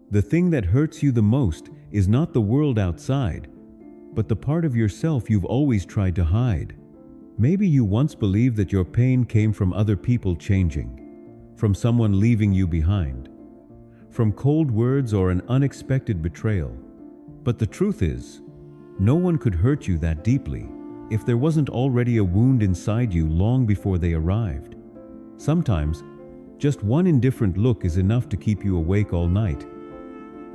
The thing that hurts you the most is not the world outside, but the part of yourself you've always tried to hide. Maybe you once believed that your pain came from other people changing, from someone leaving you behind, from cold words or an unexpected betrayal. But the truth is, no one could hurt you that deeply if there wasn't already a wound inside you long before they arrived. Sometimes, just one indifferent look is enough to keep you awake all night.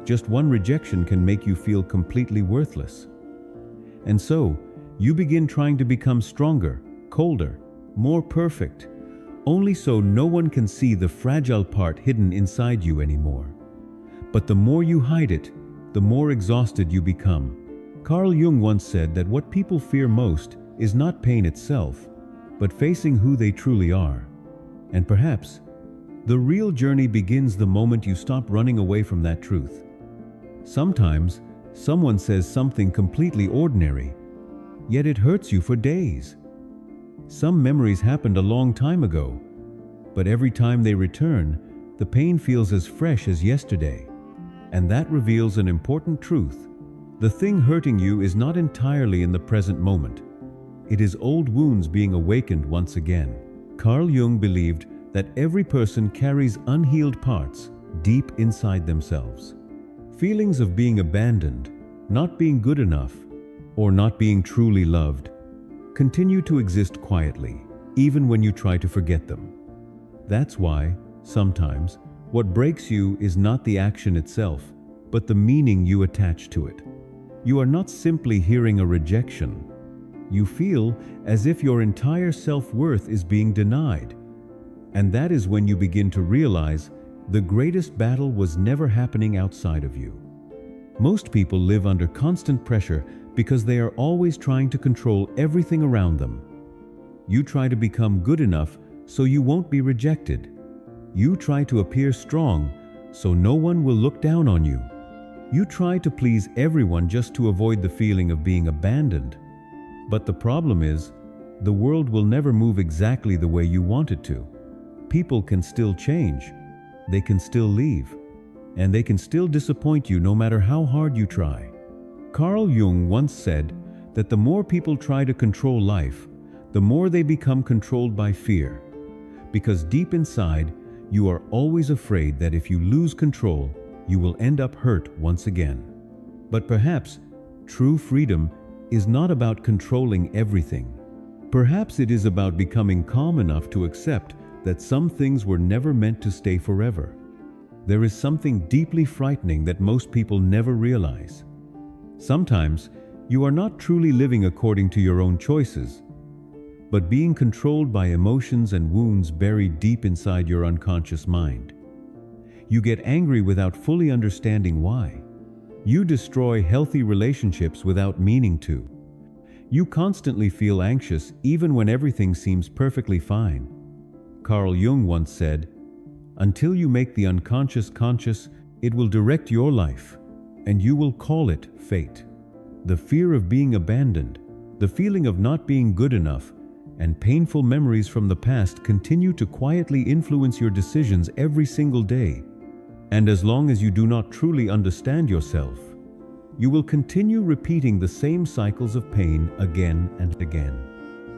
Just one rejection can make you feel completely worthless. And so, you begin trying to become stronger, colder, more perfect, only so no one can see the fragile part hidden inside you anymore. But the more you hide it, the more exhausted you become. Carl Jung once said that what people fear most is not pain itself, but facing who they truly are. And perhaps, the real journey begins the moment you stop running away from that truth. Sometimes, someone says something completely ordinary, yet it hurts you for days. Some memories happened a long time ago, but every time they return, the pain feels as fresh as yesterday. And that reveals an important truth. The thing hurting you is not entirely in the present moment. It is old wounds being awakened once again. Carl Jung believed that every person carries unhealed parts deep inside themselves. Feelings of being abandoned, not being good enough, or not being truly loved continue to exist quietly, even when you try to forget them. That's why, sometimes, what breaks you is not the action itself, but the meaning you attach to it. You are not simply hearing a rejection. You feel as if your entire self-worth is being denied. And that is when you begin to realize the greatest battle was never happening outside of you. Most people live under constant pressure because they are always trying to control everything around them. You try to become good enough so you won't be rejected. You try to appear strong so no one will look down on you. You try to please everyone just to avoid the feeling of being abandoned. But the problem is, the world will never move exactly the way you want it to. People can still change. They can still leave. And they can still disappoint you no matter how hard you try. Carl Jung once said that the more people try to control life, the more they become controlled by fear. Because deep inside, you are always afraid that if you lose control, you will end up hurt once again. But perhaps true freedom is not about controlling everything. Perhaps it is about becoming calm enough to accept that some things were never meant to stay forever. There is something deeply frightening that most people never realize. Sometimes, you are not truly living according to your own choices, but being controlled by emotions and wounds buried deep inside your unconscious mind. You get angry without fully understanding why. You destroy healthy relationships without meaning to. You constantly feel anxious even when everything seems perfectly fine. Carl Jung once said, "Until you make the unconscious conscious, it will direct your life, and you will call it fate." The fear of being abandoned, the feeling of not being good enough, and painful memories from the past continue to quietly influence your decisions every single day. And as long as you do not truly understand yourself, you will continue repeating the same cycles of pain again and again.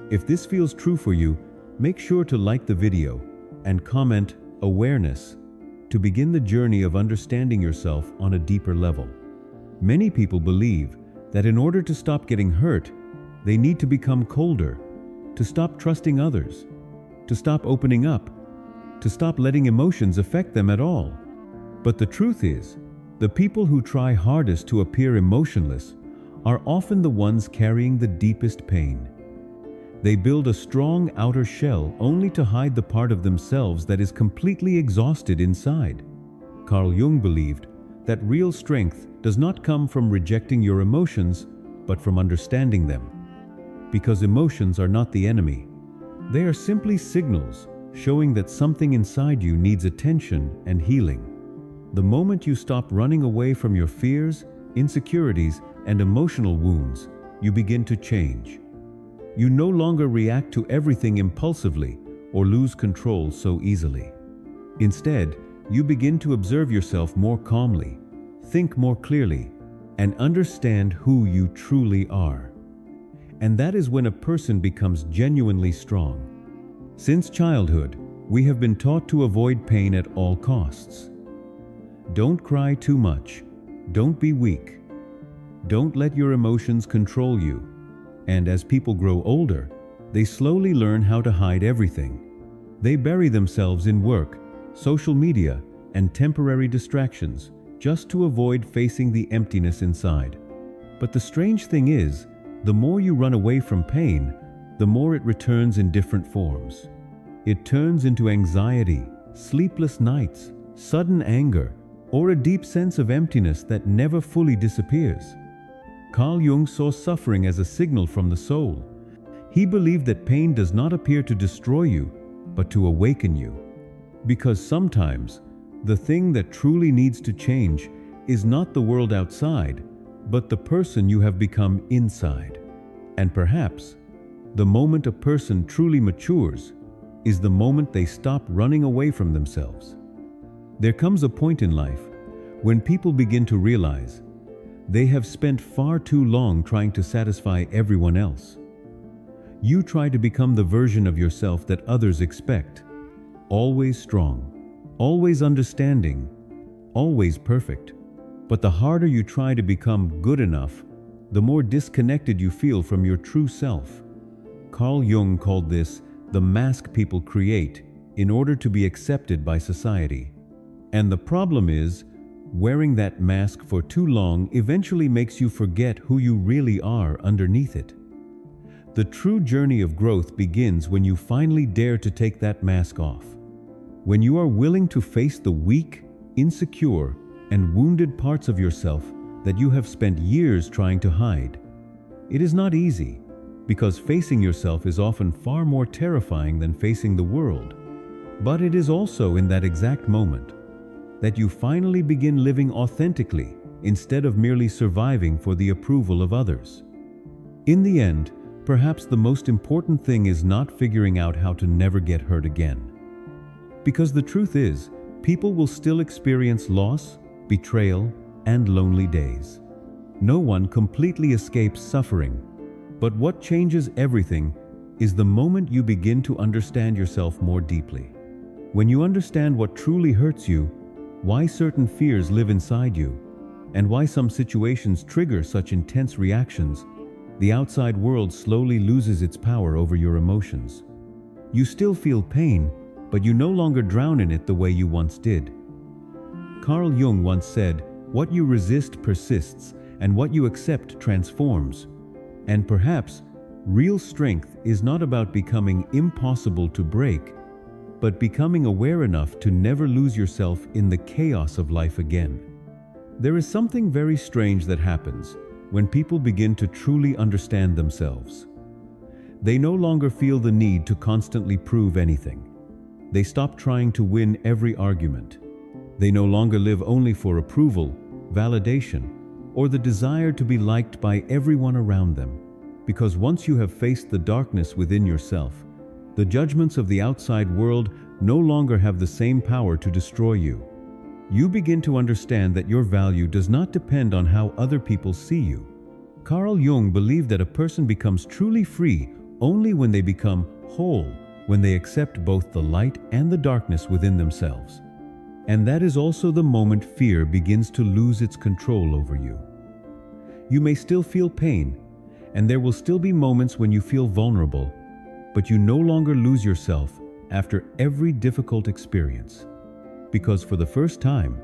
If this feels true for you, make sure to like the video and comment "awareness" to begin the journey of understanding yourself on a deeper level. Many people believe that in order to stop getting hurt, they need to become colder, to stop trusting others, to stop opening up, to stop letting emotions affect them at all. But the truth is, the people who try hardest to appear emotionless are often the ones carrying the deepest pain. They build a strong outer shell only to hide the part of themselves that is completely exhausted inside. Carl Jung believed that real strength does not come from rejecting your emotions, but from understanding them. Because emotions are not the enemy. They are simply signals showing that something inside you needs attention and healing. The moment you stop running away from your fears, insecurities, and emotional wounds, you begin to change. You no longer react to everything impulsively or lose control so easily. Instead, you begin to observe yourself more calmly, think more clearly, and understand who you truly are. And that is when a person becomes genuinely strong. Since childhood, we have been taught to avoid pain at all costs. Don't cry too much. Don't be weak. Don't let your emotions control you. And as people grow older, they slowly learn how to hide everything. They bury themselves in work, social media, and temporary distractions just to avoid facing the emptiness inside. But the strange thing is, the more you run away from pain, the more it returns in different forms. It turns into anxiety, sleepless nights, sudden anger, or a deep sense of emptiness that never fully disappears. Carl Jung saw suffering as a signal from the soul. He believed that pain does not appear to destroy you, but to awaken you. Because sometimes, the thing that truly needs to change is not the world outside, but the person you have become inside. And perhaps, the moment a person truly matures is the moment they stop running away from themselves. There comes a point in life when people begin to realize they have spent far too long trying to satisfy everyone else. You try to become the version of yourself that others expect, always strong, always understanding, always perfect. But the harder you try to become good enough, the more disconnected you feel from your true self. Carl Jung called this the mask people create in order to be accepted by society. And the problem is, wearing that mask for too long eventually makes you forget who you really are underneath it. The true journey of growth begins when you finally dare to take that mask off. When you are willing to face the weak, insecure, and wounded parts of yourself that you have spent years trying to hide. It is not easy, because facing yourself is often far more terrifying than facing the world. But it is also in that exact moment that you finally begin living authentically instead of merely surviving for the approval of others. In the end, perhaps the most important thing is not figuring out how to never get hurt again. Because the truth is, people will still experience loss, betrayal, and lonely days. No one completely escapes suffering, but what changes everything is the moment you begin to understand yourself more deeply. When you understand what truly hurts you, why certain fears live inside you, and why some situations trigger such intense reactions, the outside world slowly loses its power over your emotions. You still feel pain, but you no longer drown in it the way you once did. Carl Jung once said, "What you resist persists, and what you accept transforms." And perhaps, real strength is not about becoming impossible to break, but becoming aware enough to never lose yourself in the chaos of life again. There is something very strange that happens when people begin to truly understand themselves. They no longer feel the need to constantly prove anything. They stop trying to win every argument. They no longer live only for approval, validation, or the desire to be liked by everyone around them. Because once you have faced the darkness within yourself, the judgments of the outside world no longer have the same power to destroy you. You begin to understand that your value does not depend on how other people see you. Carl Jung believed that a person becomes truly free only when they become whole, when they accept both the light and the darkness within themselves. And that is also the moment fear begins to lose its control over you. You may still feel pain, and there will still be moments when you feel vulnerable, but you no longer lose yourself after every difficult experience. Because for the first time,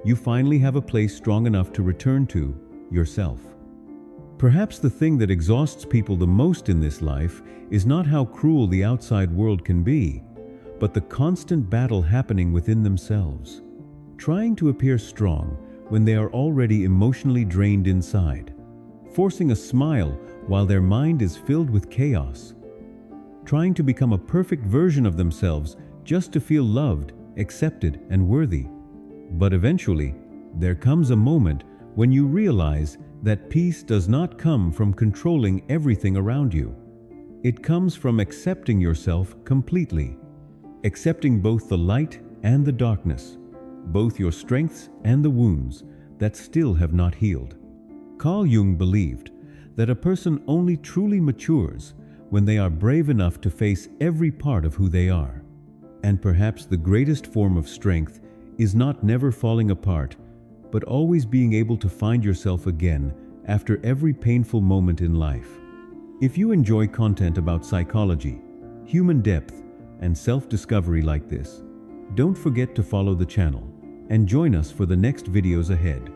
you finally have a place strong enough to return to yourself. Perhaps the thing that exhausts people the most in this life is not how cruel the outside world can be, but the constant battle happening within themselves, trying to appear strong when they are already emotionally drained inside, forcing a smile while their mind is filled with chaos, trying to become a perfect version of themselves just to feel loved, accepted, and worthy. But eventually, there comes a moment when you realize that peace does not come from controlling everything around you. It comes from accepting yourself completely, accepting both the light and the darkness, both your strengths and the wounds, that still have not healed. Carl Jung believed that a person only truly matures when they are brave enough to face every part of who they are. And perhaps the greatest form of strength is not never falling apart, but always being able to find yourself again after every painful moment in life. If you enjoy content about psychology, human depth, and self-discovery like this, don't forget to follow the channel and join us for the next videos ahead.